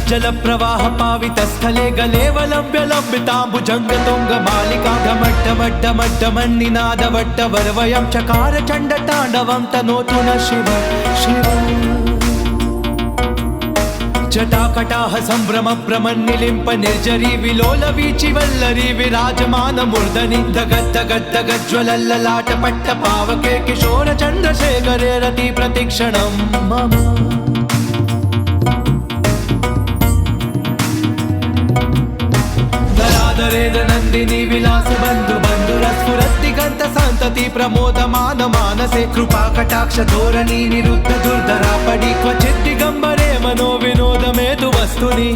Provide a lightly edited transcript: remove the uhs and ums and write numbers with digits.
जल प्रवाह पावितस्थले गलेवलम्ब्यलम्बिताम्बुजङ्गतुङ्गमालिका ढमड्ढमड्ढमड्ढमन्निनादवट्टवर्वयं चकार चण्डताण्डवं तनोतु न शिव शिव जटाकटाह सम्भ्रम भ्रमन्निलिम्प निर्जरी विलोल वीचि वल्लरी विराजमान मूर्धनि दगद्दगद्दगज्ज्वलल्ललाट पट्ट पावके किशोर चन्द्रशेखरे रति प्रतिक्षणं मम दरादरेद नन्दिनी विलास बन्धु बन्धुरस्फुरद्दिगन्त सन्तति प्रमोदमान मानसे कृपा कटाक्ष धोरणी निरुद्ध दुर्धरा पडि क्वचित् दिगम्बरे मनो विनोदमेतु वस्तुनि